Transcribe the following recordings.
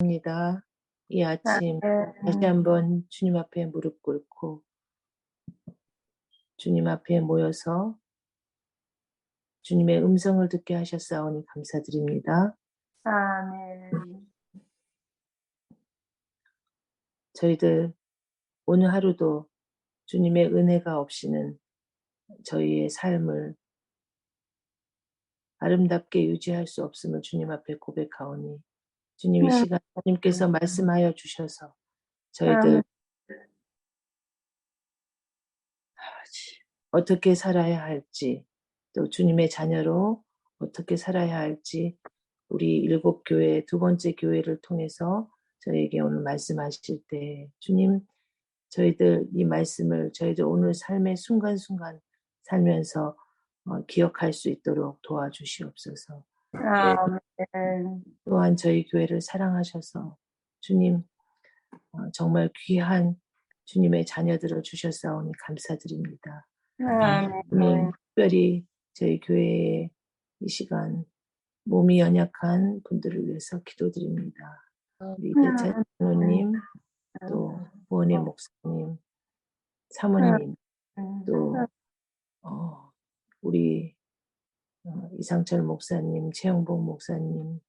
입니다. 이 아침 다시 한번 주님 앞에 무릎 꿇고 주님 앞에 모여서 주님의 음성을 듣게 하셨사오니 감사드립니다. 아멘. 저희들 오늘 하루도 주님의 은혜가 없이는 저희의 삶을 아름답게 유지할 수 없음을 주님 앞에 고백하오니 주님 이 시간 주님께서 말씀하여 주셔서 저희들 어떻게 살아야 할지, 또 주님의 자녀로 어떻게 살아야 할지 우리 7교회 두 번째 교회를 통해서 저에게 오늘 말씀하실 때 주님, 저희들 이 말씀을 저희들 오늘 삶의 순간순간 살면서 기억할 수 있도록 도와주시옵소서. 아멘. 또한 저희 교회를 사랑하셔서 주님, 정말 귀한 주님의 자녀들을 주셨사오니 감사드립니다. 주님, 특별히 저희 교회의 이 시간 몸이 연약한 분들을 위해서 기도드립니다. 우리 이대찬 장로님, 또 부원의 목사님, 사모님, 또 우리 이상철 목사님, 최영복 목사님,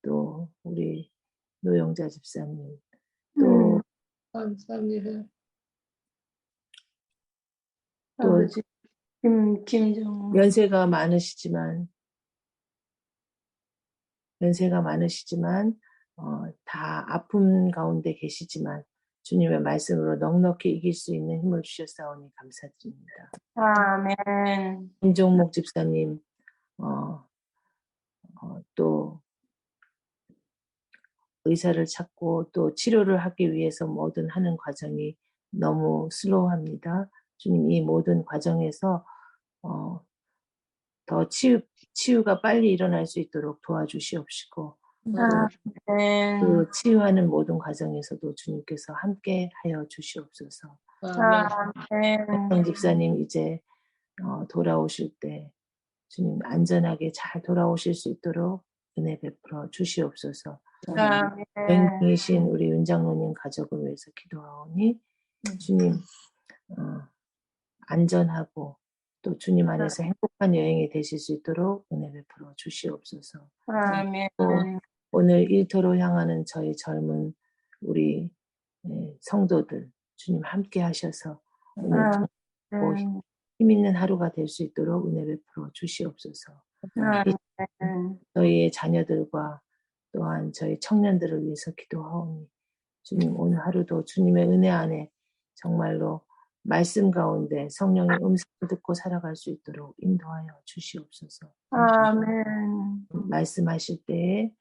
또 우리 노영자 집사님, 또 감사합니다. 또 김정 연세가 많으시지만 다 아픔 가운데 계시지만 주님의 말씀으로 넉넉히 이길 수 있는 힘을 주셨사오니 감사드립니다. 아멘. 김종목 집사님, 또 의사를 찾고 또 치료를 하기 위해서 뭐든 하는 과정이 너무 슬로우합니다. 주님, 이 모든 과정에서 더 치유가 빨리 일어날 수 있도록 도와주시옵시고 그 치유하는 모든 과정에서도 주님께서 함께 하여 주시옵소서. 박성 집사님 이제 돌아오실 때 주님 안전하게 잘 돌아오실 수 있도록 은혜 베풀어 주시옵소서. 여행이신 우리 윤장로님 가족을 위해서 기도하오니 주님 안전하고 또 주님 안에서 행복한 여행이 되실 수 있도록 은혜 베풀어 주시옵소서. 오늘 일터로 향하는 저희 젊은 우리 성도들 주님 함께 하셔서 오늘 힘 있는 하루가 될 수 있도록 은혜 베풀어 주시옵소서. 저희의 자녀들과 또한 저희 청년들을 위해서 기도하오니 주님 오늘 하루도 주님의 은혜 안에 정말로 말씀 가운데 성령의 음성을 듣고 살아갈 수 있도록 인도하여 주시옵소서. 아멘. 말씀하실 때에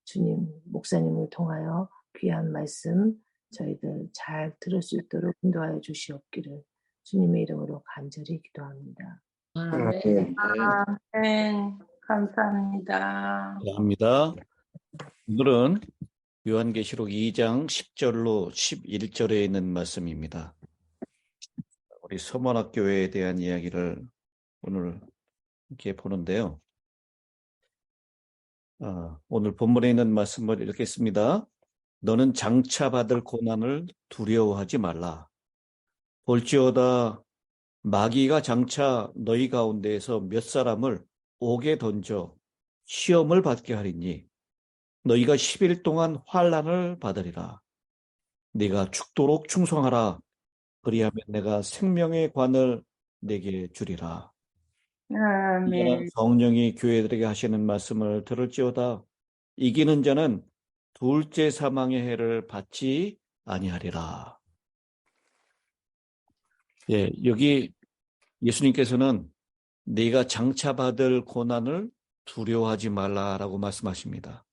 주님 목사님을 통하여 귀한 말씀 저희들 잘 들을 수 있도록 인도하여 주시옵기를 주님의 이름으로 간절히 기도합니다. 아멘. 감사합니다. 감사합니다. 오늘은 요한계시록 2장 10절로 11절에 있는 말씀입니다. 우리 서문학교회에 대한 이야기를 오늘 이렇게 보는데요. 오늘 본문에 있는 말씀을 읽겠습니다. 너는 장차 받을 고난을 두려워하지 말라. 볼지어다 마귀가 장차 너희 가운데에서 몇 사람을 옥에 던져 시험을 받게 하리니 너희가 10일 동안 환난을 받으리라. 네가 죽도록 충성하라. 그리하면 내가 생명의 관을 내게 주리라. 아멘. 성령이 교회들에게 하시는 말씀을 들을지어다. 이기는 자는 둘째 사망의 해를 받지 아니하리라. 예, 여기 예수님께서는 네가 장차 받을 고난을 두려워하지 말라라고 말씀하십니다.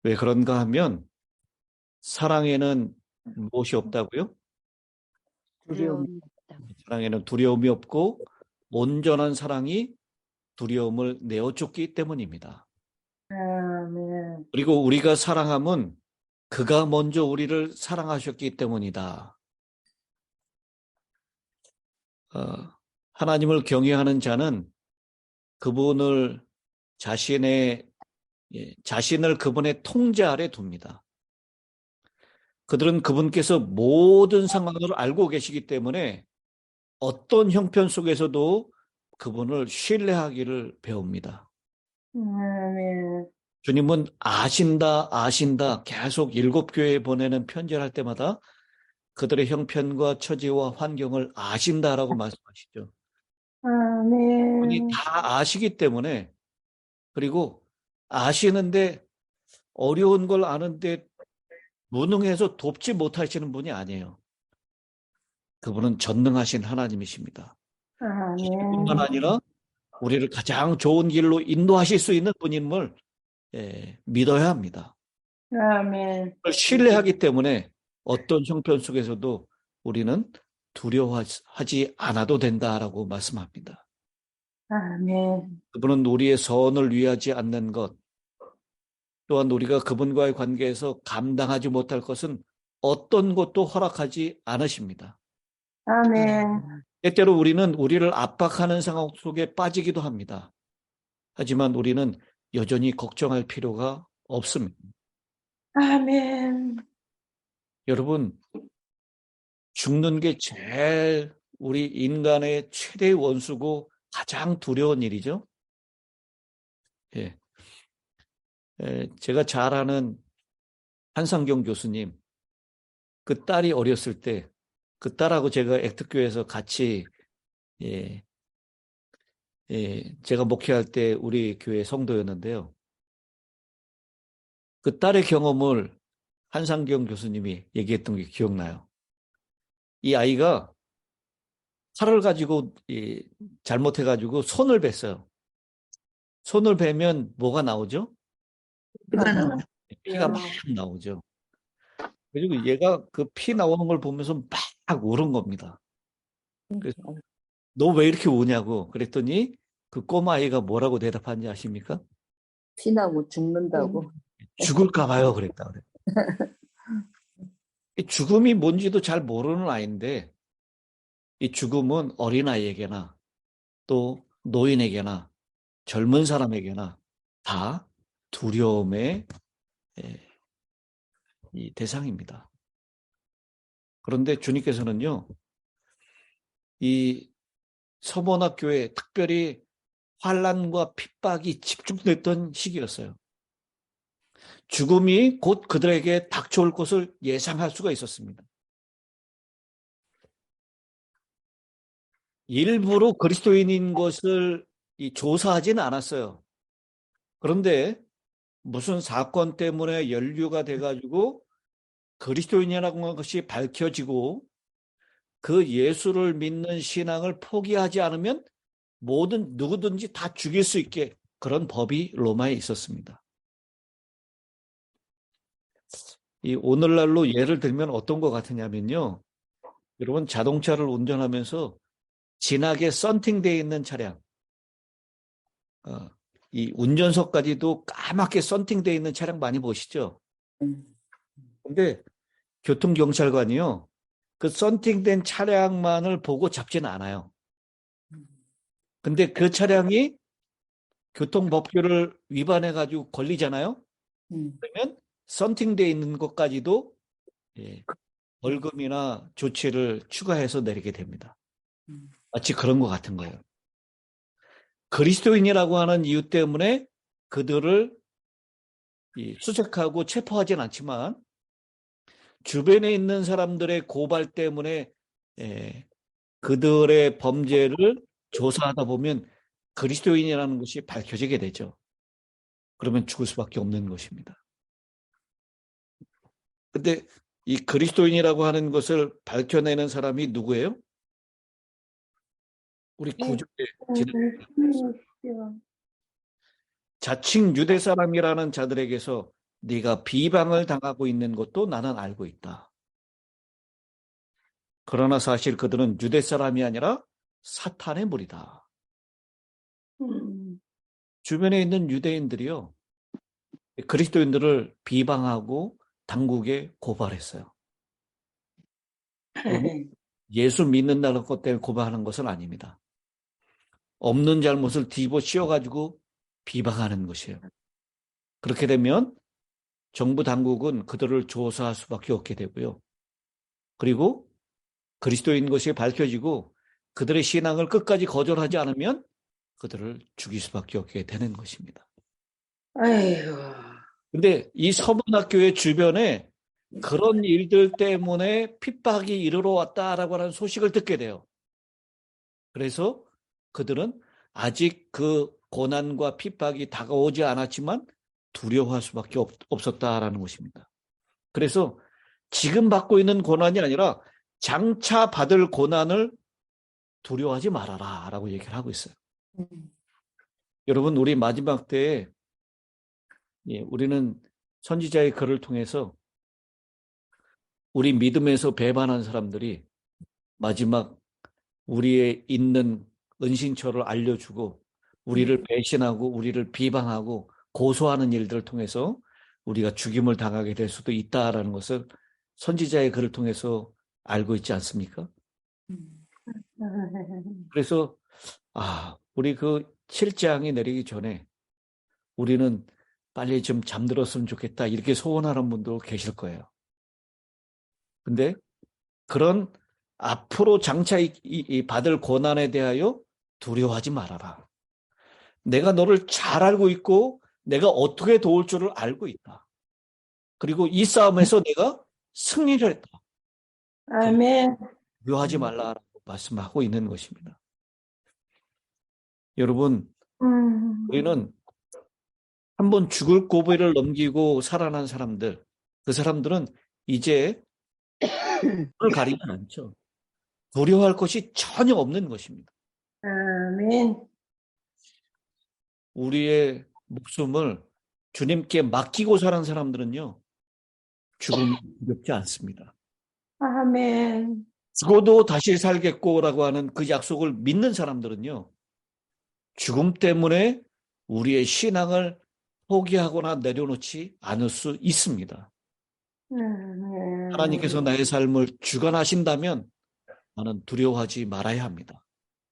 왜 그런가 하면 사랑에는 무엇이 없다고요? 두려움이 없다. 사랑에는 두려움이 없고 온전한 사랑이 두려움을 내어쫓기 때문입니다. 아멘. 그리고 우리가 사랑함은 그가 먼저 우리를 사랑하셨기 때문이다. 하나님을 경외하는 자는 그분을 자신의 자신을 그분의 통제 아래 둡니다. 그들은 그분께서 모든 상황을 알고 계시기 때문에 어떤 형편 속에서도 그분을 신뢰하기를 배웁니다. 아멘. 주님은 아신다 계속 7교회에 보내는 편지를 할 때마다 그들의 형편과 처지와 환경을 아신다라고 말씀하시죠. 그분이 아멘. 다 아시기 때문에, 그리고 아시는데 어려운 걸 아는데 무능해서 돕지 못하시는 분이 아니에요. 그분은 전능하신 하나님이십니다. 뿐만 아멘. 아니라 우리를 가장 좋은 길로 인도하실 수 있는 분임을 믿어야 합니다. 아멘. 그걸 신뢰하기 때문에 어떤 형편 속에서도 우리는 두려워하지 않아도 된다라고 말씀합니다. 아멘. 그분은 우리의 선을 위하지 않는 것, 또한 우리가 그분과의 관계에서 감당하지 못할 것은 어떤 것도 허락하지 않으십니다. 아멘. 때때로 우리는 우리를 압박하는 상황 속에 빠지기도 합니다. 하지만 우리는 여전히 걱정할 필요가 없습니다. 아멘. 여러분, 죽는 게 제일 우리 인간의 최대의 원수고 가장 두려운 일이죠. 예. 제가 잘 아는 한상경 교수님, 그 딸이 어렸을 때 그 딸하고 제가 액트교회에서 같이 제가 목회할 때 우리 교회 성도였는데요. 그 딸의 경험을 한상경 교수님이 얘기했던 게 기억나요. 이 아이가 칼을 가지고 잘못해가지고 손을 뱄어요. 손을 베면 뭐가 나오죠? 피가 막 나오죠. 그리고 얘가 그 피 나오는 걸 보면서 막 울은 겁니다. 그래서 너 왜 이렇게 우냐고 그랬더니 그 꼬마아이가 뭐라고 대답한지 아십니까? 피나고 죽는다고. 죽을까 봐요 그랬다 그래. 이 죽음이 뭔지도 잘 모르는 아이인데 이 죽음은 어린아이에게나 또 노인에게나 젊은 사람에게나 다 두려움의 이 대상입니다. 그런데 주님께서는요, 이 서원학교에 특별히 환난과 핍박이 집중됐던 시기였어요. 죽음이 곧 그들에게 닥쳐올 것을 예상할 수가 있었습니다. 일부러 그리스도인인 것을 조사하지는 않았어요. 그런데 무슨 사건 때문에 연루가 돼가지고 그리스도인이라고 하는 것이 밝혀지고 그 예수를 믿는 신앙을 포기하지 않으면 누구든지 다 죽일 수 있게 그런 법이 로마에 있었습니다. 이 오늘날로 예를 들면 어떤 것 같으냐면요. 여러분 자동차를 운전하면서 진하게 썬팅되어 있는 차량, 이 운전석까지도 까맣게 썬팅되어 있는 차량 많이 보시죠? 근데 교통경찰관이요. 그 썬팅된 차량만을 보고 잡지는 않아요. 근데 그 차량이 교통법규를 위반해가지고 걸리잖아요? 그러면 썬팅되어 있는 것까지도 벌금이나 조치를 추가해서 내리게 됩니다. 마치 그런 것 같은 거예요. 그리스도인이라고 하는 이유 때문에 그들을 수색하고 체포하진 않지만 주변에 있는 사람들의 고발 때문에 그들의 범죄를 조사하다 보면 그리스도인이라는 것이 밝혀지게 되죠. 그러면 죽을 수밖에 없는 것입니다. 근데 이 그리스도인이라고 하는 것을 밝혀내는 사람이 누구예요? 우리 구주의 자칭 유대 사람이라는 자들에게서 네가 비방을 당하고 있는 것도 나는 알고 있다. 그러나 사실 그들은 유대 사람이 아니라 사탄의 무리다. 주변에 있는 유대인들이요, 그리스도인들을 비방하고 당국에 고발했어요. 예수 믿는다는 것 때문에 고발하는 것은 아닙니다. 없는 잘못을 뒤집어 씌워가지고 비방하는 것이에요. 그렇게 되면 정부 당국은 그들을 조사할 수밖에 없게 되고요. 그리고 그리스도인 것이 밝혀지고 그들의 신앙을 끝까지 거절하지 않으면 그들을 죽일 수밖에 없게 되는 것입니다. 아이고. 근데 이 서문학교의 주변에 그런 일들 때문에 핍박이 이르러 왔다라고 하는 소식을 듣게 돼요. 그래서 그들은 아직 그 고난과 핍박이 다가오지 않았지만 두려워할 수밖에 없었다라는 것입니다. 그래서 지금 받고 있는 고난이 아니라 장차 받을 고난을 두려워하지 말아라 라고 얘기를 하고 있어요. 여러분, 우리 마지막 때에 우리는 선지자의 글을 통해서 우리 믿음에서 배반한 사람들이 마지막 우리의 있는 은신처를 알려주고 우리를 배신하고 우리를 비방하고 고소하는 일들을 통해서 우리가 죽임을 당하게 될 수도 있다라는 것을 선지자의 글을 통해서 알고 있지 않습니까? 그래서 우리 그 7장이 내리기 전에 우리는 빨리 좀 잠들었으면 좋겠다 이렇게 소원하는 분도 계실 거예요. 근데 그런 앞으로 장차 받을 고난에 대하여 두려워하지 말아라. 내가 너를 잘 알고 있고 내가 어떻게 도울 줄을 알고 있다. 그리고 이 싸움에서 내가 승리를 했다. 아멘. 두려워하지 말라라고 말씀하고 있는 것입니다. 여러분, 우리는 한번 죽을 고비를 넘기고 살아난 사람들, 그 사람들은 이제 그걸 가리지 않죠. 두려워할 것이 전혀 없는 것입니다. 아멘. 우리의 목숨을 주님께 맡기고 사는 사람들은요, 죽음이 두렵지 않습니다. 아멘. 죽어도 다시 살겠고라고 하는 그 약속을 믿는 사람들은요, 죽음 때문에 우리의 신앙을 포기하거나 내려놓지 않을 수 있습니다. 하나님께서 나의 삶을 주관하신다면 나는 두려워하지 말아야 합니다.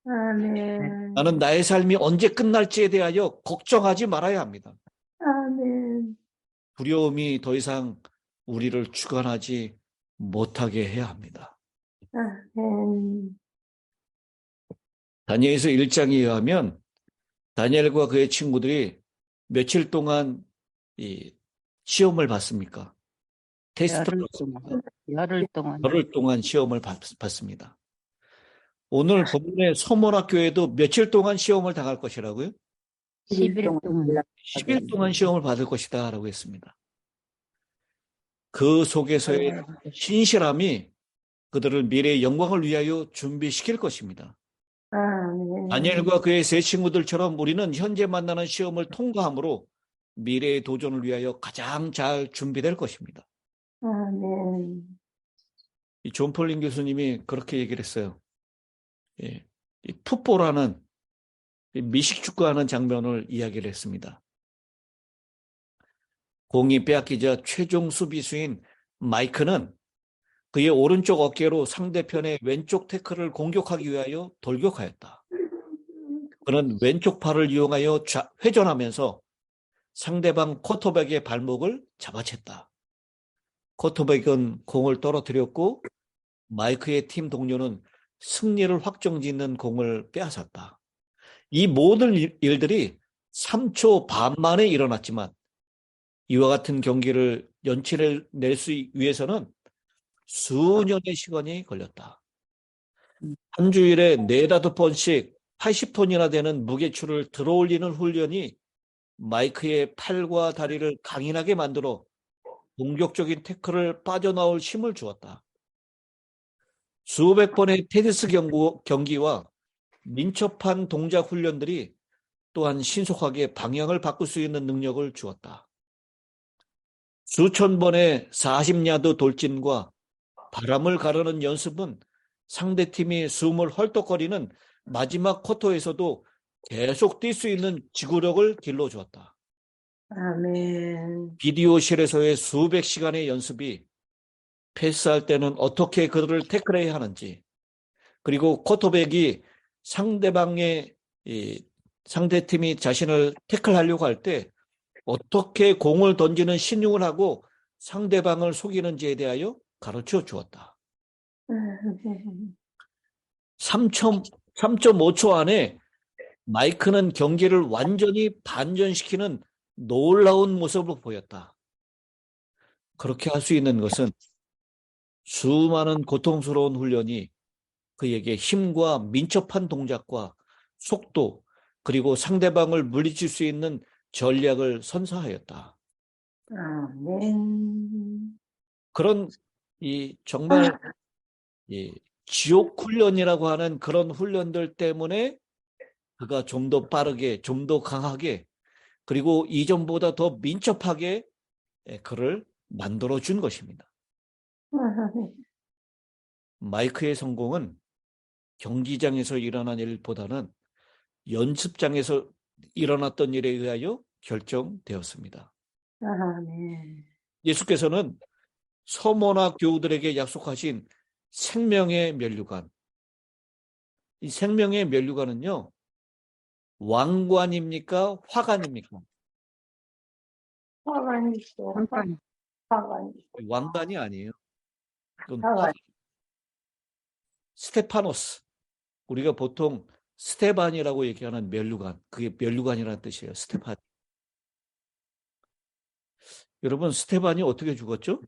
아멘. 나는 나의 삶이 언제 끝날지에 대하여 걱정하지 말아야 합니다. 아멘. 두려움이 더 이상 우리를 주관하지 못하게 해야 합니다. 아멘. 다니엘서 1장에 의하면 다니엘과 그의 친구들이 며칠 동안 이 시험을 받습니까? 테스트를 열흘 동안 시험을 받습니다. 오늘 본문의 서문학교에도 며칠 동안 시험을 당할 것이라고요? 10일 동안. 10일 동안 시험을 받을 것이다 라고 했습니다. 그 속에서의 신실함이 그들을 미래의 영광을 위하여 준비시킬 것입니다. 아멘. 다니엘과 그의 세 친구들처럼 우리는 현재 만나는 시험을 통과함으로 미래의 도전을 위하여 가장 잘 준비될 것입니다. 아멘. 이 존 폴린 교수님이 그렇게 얘기를 했어요. 이 풋볼하는 미식축구하는 장면을 이야기를 했습니다. 공이 빼앗기자 최종 수비수인 마이크는 그의 오른쪽 어깨로 상대편의 왼쪽 태클을 공격하기 위하여 돌격하였다. 그는 왼쪽 팔을 이용하여 회전하면서 상대방 쿼터백의 발목을 잡아챘다. 쿼터백은 공을 떨어뜨렸고 마이크의 팀 동료는 승리를 확정짓는 공을 빼앗았다. 이 모든 일들이 3초 반 만에 일어났지만 이와 같은 경기를 연치를 낼 수 위해서는 수년의 시간이 걸렸다. 한 주일에 4-5번씩 80톤이나 되는 무게추를 들어올리는 훈련이 마이크의 팔과 다리를 강인하게 만들어 공격적인 태클을 빠져나올 힘을 주었다. 수백 번의 테니스 경기와 민첩한 동작 훈련들이 또한 신속하게 방향을 바꿀 수 있는 능력을 주었다. 수천 번의 40야드 돌진과 바람을 가르는 연습은 상대팀이 숨을 헐떡거리는 마지막 쿼터에서도 계속 뛸 수 있는 지구력을 길러주었다. 아멘. 비디오실에서의 수백 시간의 연습이 패스할 때는 어떻게 그들을 태클해야 하는지, 그리고 쿼터백이 상대팀이 자신을 태클하려고 할 때 어떻게 공을 던지는 신용을 하고 상대방을 속이는지에 대하여 가르쳐 주었다. 아멘. 3.5초 안에 마이크는 경기를 완전히 반전시키는 놀라운 모습을 보였다. 그렇게 할 수 있는 것은 수많은 고통스러운 훈련이 그에게 힘과 민첩한 동작과 속도, 그리고 상대방을 물리칠 수 있는 전략을 선사하였다. 아멘. 그런 정말 지옥 훈련이라고 하는 그런 훈련들 때문에 그가 좀 더 빠르게, 좀 더 강하게, 그리고 이전보다 더 민첩하게 그를 만들어준 것입니다. 아멘. 마이크의 성공은 경기장에서 일어난 일보다는 연습장에서 일어났던 일에 의하여 결정되었습니다. 아멘. 예수께서는 서머나 교우들에게 약속하신 생명의 면류관, 이 생명의 면류관은요, 왕관입니까? 화관입니까? 화관이 있어. 잠깐. 화관이. 왕관이 아니에요. 그건 화관. 스테파노스. 우리가 보통 스테반이라고 얘기하는 면류관, 그게 면류관이라는 뜻이에요. 스테판. 여러분, 스테반이 어떻게 죽었죠?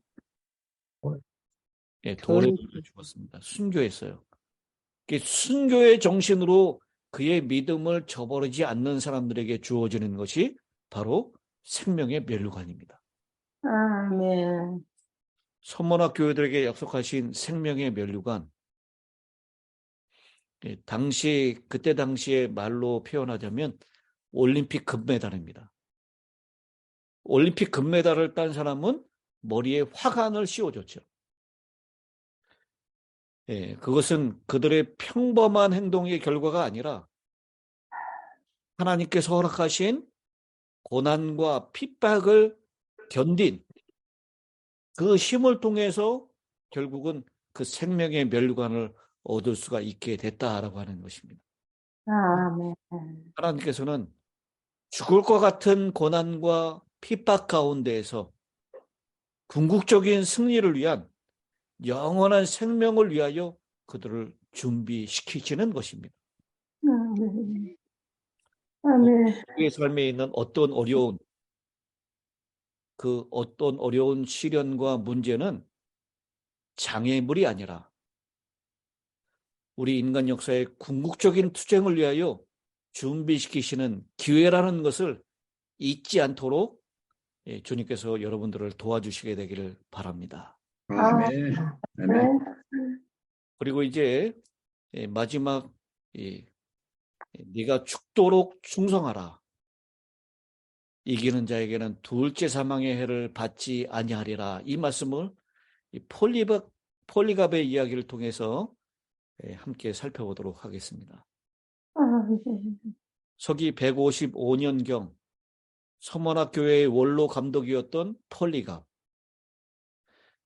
예, 돌에 걸려 죽었습니다. 순교했어요. 순교의 정신으로 그의 믿음을 저버리지 않는 사람들에게 주어지는 것이 바로 생명의 면류관입니다. 아멘. 선문학 교회들에게 약속하신 생명의 면류관, 그때 당시의 말로 표현하자면 올림픽 금메달입니다. 올림픽 금메달을 딴 사람은 머리에 화관을 씌워줬죠. 그것은 그들의 평범한 행동의 결과가 아니라 하나님께서 허락하신 고난과 핍박을 견딘 그 힘을 통해서 결국은 그 생명의 면류관을 얻을 수가 있게 됐다라고 하는 것입니다. 아멘. 하나님께서는 죽을 것 같은 고난과 핍박 가운데에서 궁극적인 승리를 위한 영원한 생명을 위하여 그들을 준비시키시는 것입니다. 아멘. 아멘. 우리의 삶에 있는 어떤 어려운 시련과 문제는 장애물이 아니라 우리 인간 역사의 궁극적인 투쟁을 위하여 준비시키시는 기회라는 것을 잊지 않도록 주님께서 여러분들을 도와주시게 되기를 바랍니다. 아멘. 아멘. 그리고 이제 마지막 네가 죽도록 충성하라. 이기는 자에게는 둘째 사망의 해를 받지 아니하리라. 이 말씀을 폴리갑의 이야기를 통해서 함께 살펴보도록 하겠습니다. 아멘. 서기 155년경 서머나 교회의 원로 감독이었던 폴리갑.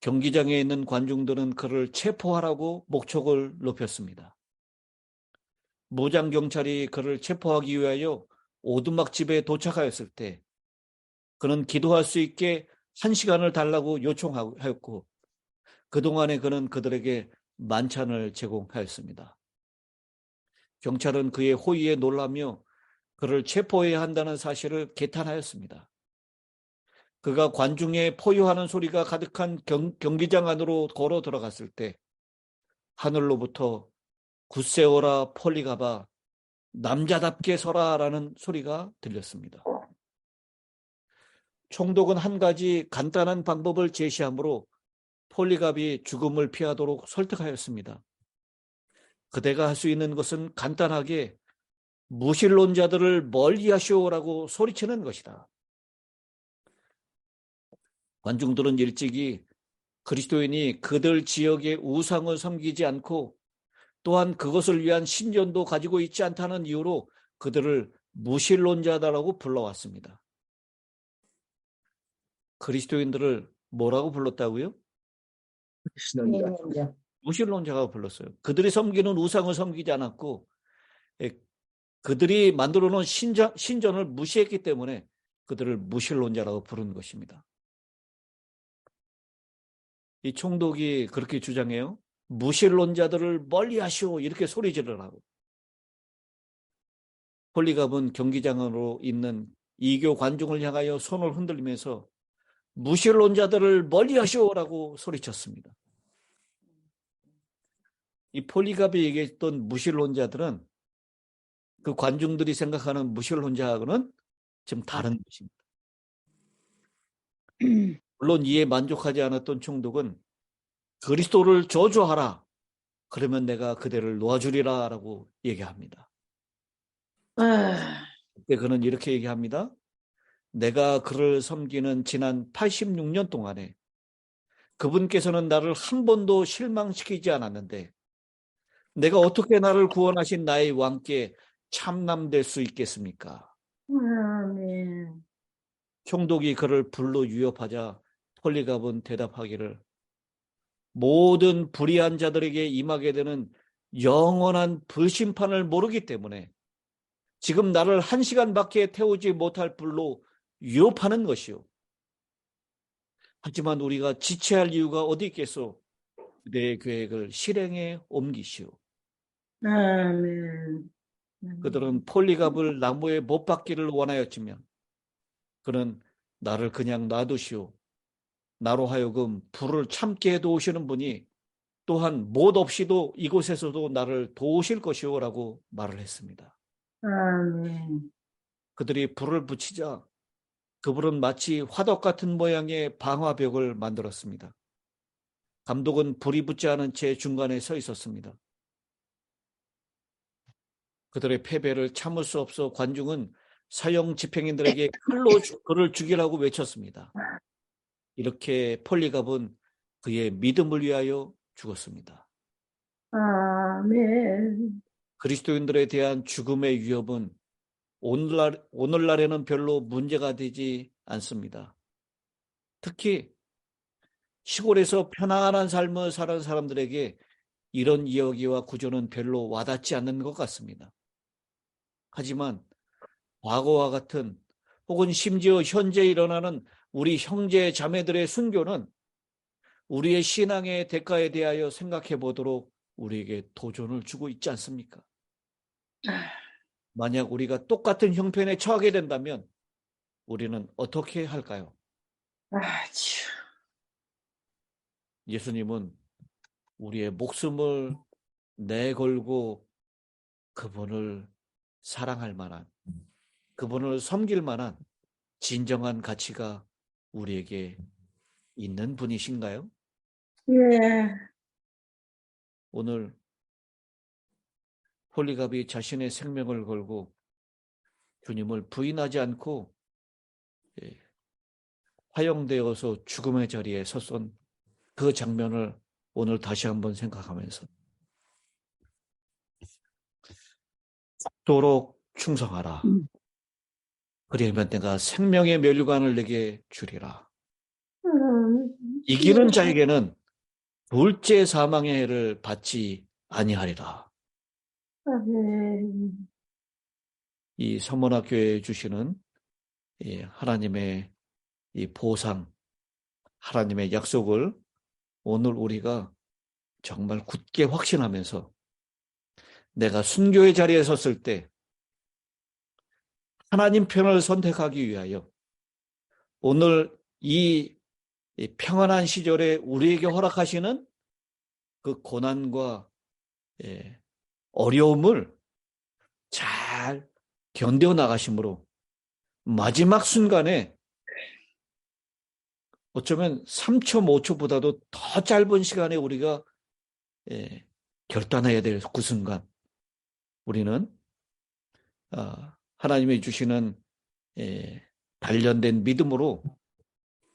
경기장에 있는 관중들은 그를 체포하라고 목촉을 높였습니다. 무장 경찰이 그를 체포하기 위하여 오두막집에 도착하였을 때 그는 기도할 수 있게 1시간을 달라고 요청하였고 그동안에 그는 그들에게 만찬을 제공하였습니다. 경찰은 그의 호의에 놀라며 그를 체포해야 한다는 사실을 개탄하였습니다. 그가 관중에 포효하는 소리가 가득한 경기장 안으로 걸어 들어갔을 때 하늘로부터 굳세어라 폴리갑아 남자답게 서라라는 소리가 들렸습니다. 총독은 한 가지 간단한 방법을 제시하므로 폴리갑이 죽음을 피하도록 설득하였습니다. 그대가 할 수 있는 것은 간단하게 무신론자들을 멀리하시오라고 소리치는 것이다. 관중들은 일찍이 그리스도인이 그들 지역의 우상을 섬기지 않고 또한 그것을 위한 신전도 가지고 있지 않다는 이유로 그들을 무신론자다라고 불러왔습니다. 그리스도인들을 뭐라고 불렀다고요? 신론자. 무신론자가 불렀어요. 그들이 섬기는 우상을 섬기지 않았고 그들이 만들어 놓은 신전을 무시했기 때문에 그들을 무신론자라고 부르는 것입니다. 이 총독이 그렇게 주장해요. 무신론자들을 멀리하시오 이렇게 소리 지르라고. 폴리갑은 경기장으로 있는 이교 관중을 향하여 손을 흔들면서 무신론자들을 멀리하시오라고 소리쳤습니다. 이 폴리갑이 얘기했던 무신론자들은 그 관중들이 생각하는 무신론자하고는 좀 다른 것입니다. 물론 이에 만족하지 않았던 총독은 그리스도를 저주하라. 그러면 내가 그대를 놓아주리라 라고 얘기합니다. 그때 그는 이렇게 얘기합니다. 내가 그를 섬기는 지난 86년 동안에 그분께서는 나를 한 번도 실망시키지 않았는데 내가 어떻게 나를 구원하신 나의 왕께 참남될 수 있겠습니까? 아멘. 총독이 그를 불로 유협하자 폴리갑은 대답하기를 모든 불의한 자들에게 임하게 되는 영원한 불심판을 모르기 때문에 지금 나를 1시간밖에 태우지 못할 불로 유협하는 것이요. 하지만 우리가 지체할 이유가 어디 있겠소? 내 계획을 실행에 옮기시오. 아멘. 그들은 폴리갑을 나무에 못 박기를 원하였지만 그는 나를 그냥 놔두시오. 나로 하여금 불을 참게 해도우시는 분이 또한 못 없이도 이곳에서도 나를 도우실 것이오 라고 말을 했습니다. 아멘. 그들이 불을 붙이자 그불은 마치 화덕 같은 모양의 방화벽을 만들었습니다. 감독은 불이 붙지 않은 채 중간에 서 있었습니다. 그들의 패배를 참을 수 없어 관중은 사형 집행인들에게 칼로 그를 죽이라고 외쳤습니다. 이렇게 폴리갑은 그의 믿음을 위하여 죽었습니다. 아멘. 그리스도인들에 대한 죽음의 위협은 오늘날에는 별로 문제가 되지 않습니다. 특히 시골에서 편안한 삶을 사는 사람들에게 이런 이야기와 구조는 별로 와닿지 않는 것 같습니다. 하지만 과거와 같은 혹은 심지어 현재 일어나는 우리 형제 자매들의 순교는 우리의 신앙의 대가에 대하여 생각해 보도록 우리에게 도전을 주고 있지 않습니까? 만약 우리가 똑같은 형편에 처하게 된다면 우리는 어떻게 할까요? 아주. 예수님은 우리의 목숨을 내걸고 그분을 사랑할 만한, 그분을 섬길 만한 진정한 가치가 우리에게 있는 분이신가요? 예. 오늘 폴리갑이 자신의 생명을 걸고 주님을 부인하지 않고 화형되어서 죽음의 자리에 섰던 그 장면을 오늘 다시 한번 생각하면서 죽도록 충성하라. 그러면 내가 생명의 면류관을 내게 주리라. 이기는 자에게는 둘째 사망의 해를 받지 아니하리라. 아멘. 이 서문학교에 주시는 하나님의 이 보상, 하나님의 약속을 오늘 우리가 정말 굳게 확신하면서 내가 순교의 자리에 섰을 때 하나님 편을 선택하기 위하여 오늘 이 평안한 시절에 우리에게 허락하시는 그 고난과 어려움을 잘 견뎌나가심으로 마지막 순간에 어쩌면 3.5초보다도 더 짧은 시간에 우리가 결단해야 될 그 순간 우리는 하나님이 주시는 단련된 믿음으로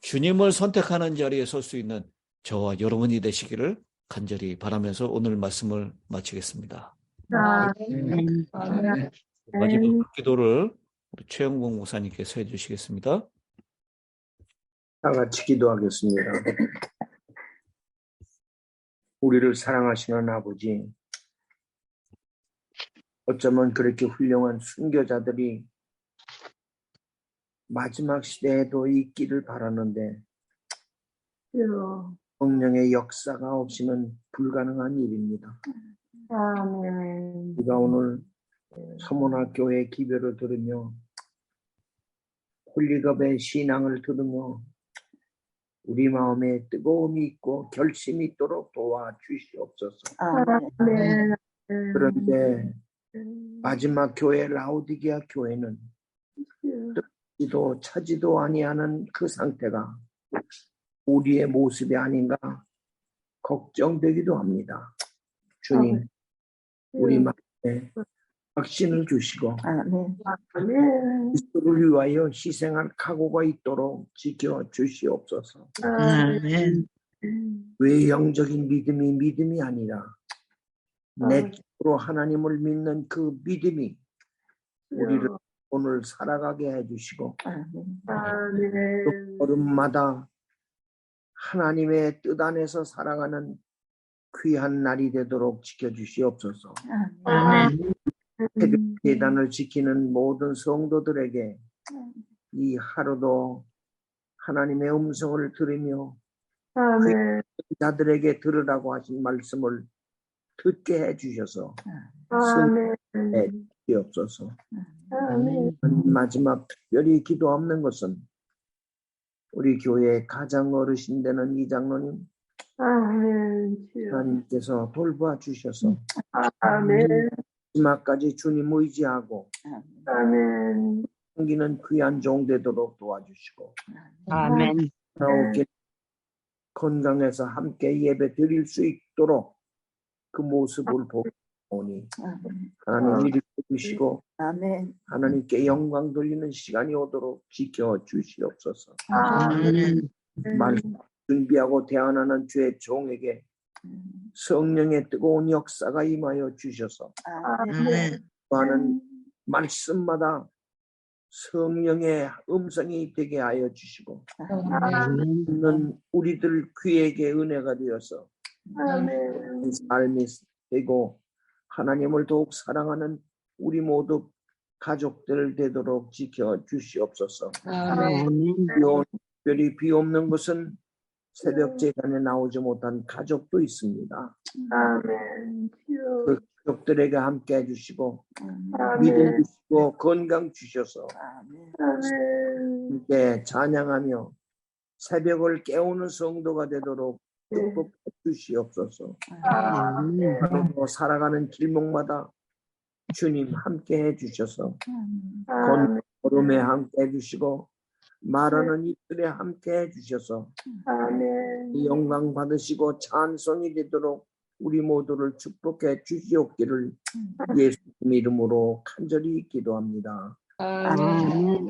주님을 선택하는 자리에 설 수 있는 저와 여러분이 되시기를 간절히 바라면서 오늘 말씀을 마치겠습니다. 아멘. 아멘. 마지막 기도를 우리 최영봉 목사님께서 해주시겠습니다. 다 같이 기도하겠습니다. 우리를 사랑하시는 아버지, 어쩌면 그렇게 훌륭한 순교자들이 마지막 시대에도 있기를 바라는데 주여. 성령의 역사가 없이는 불가능한 일입니다. 아멘. 우리가 오늘 서문화 교회 기별을 들으며 홀리겁의 신앙을 들으며 우리 마음에 뜨거움이 있고 결심이 있도록 도와주시옵소서. 아멘. 그런데 마지막 교회 라오디게아 교회는 듣지도 차지도 아니하는 그 상태가 우리의 모습이 아닌가 걱정되기도 합니다. 주님, 우리 마음에 확신을 주시고 아멘. 그리스도를 위하여 희생할 각오가 있도록 지켜 주시옵소서. 아멘. 외형적인 믿음이 아니라 내적으로 하나님을 믿는 그 믿음이 우리를 오늘 살아가게 해주시고 아멘. 걸음마다 하나님의 뜻 안에서 살아가는 귀한 날이 되도록 지켜주시옵소서. 아멘. 새벽 예단을 지키는 모든 성도들에게 이 하루도 하나님의 음성을 들으며 아멘. 자들에게 들으라고 하신 말씀을 듣게 해주셔서 아멘. 주시옵소서. 아멘. 마지막 특별히 기도하는 것은 우리 교회 가장 어르신 되는 이장로님 아멘. 주여. 하나님께서 돌봐 주셔서 아멘. 마지막까지 주님 의지하고 아멘. 섬기는 귀한 종 되도록 도와주시고 아멘. 나오게 건강해서 함께 예배 드릴 수 있도록 그 모습을 보니 하나님 이를 주시고 아멘. 하나님께 영광 돌리는 시간이 오도록 지켜 주시옵소서. 아멘. 말씀 준비하고 대안하는 주의 종에게 성령의 뜨거운 역사가 임하여 주셔서 아멘. 하는 말씀마다 성령의 음성이 되게 하여 주시고 듣는 우리들 귀에게 은혜가 되어서 아멘. 삶이 되고 하나님을 더욱 사랑하는 우리 모두 가족들 되도록 지켜 주시옵소서. 특별히 비 없는 것은 새벽 제단에 나오지 못한 가족도 있습니다. 아멘. 주여. 그 가족들에게 함께 해주시고 아멘. 믿음 주시고 건강 주셔서 아멘. 함께 찬양하며 새벽을 깨우는 성도가 되도록 축복해 주시옵소서. 하루도 살아가는 길목마다 주님 함께 해주셔서 걸음에 함께 해주시고 말하는 입술에 함께 해주셔서 아멘. 영광 받으시고 찬송이 되도록 우리 모두를 축복해 주시옵기를 예수님 이름으로 간절히 기도합니다. 아멘.